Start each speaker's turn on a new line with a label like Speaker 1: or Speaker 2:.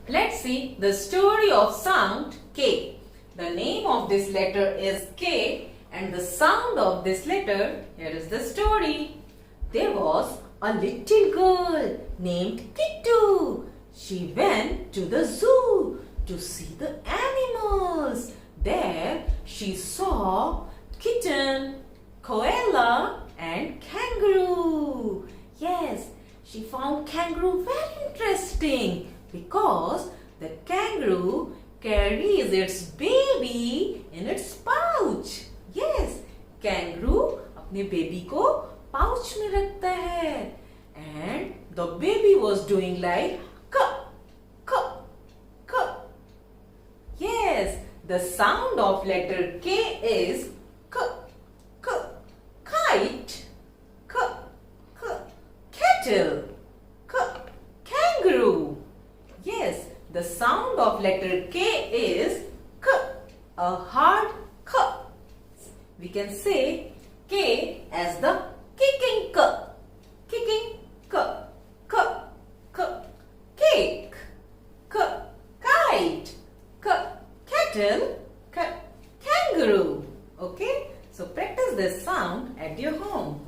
Speaker 1: Let's see the story of sound K. The name of this letter is K and the sound of this letter, here is the story. There was a little girl named Kittu. She went to the zoo to see the animals. There she saw kitten, koala and kangaroo. Yes, she found kangaroo very interesting because the kangaroo carries its baby in its pouch. Yes, kangaroo अपने baby को pouch में रखता है and the baby was doing like k k k. Yes, the sound of letter K is k k. Kite, k k. Kettle, k. Kangaroo. Yes, the sound of letter K is K, a hard K. We can say K as the kicking K, kicking K, K, K. Cake, K. Kite, K. Kettle, K. Kangaroo. Okay, so practice this sound at your home.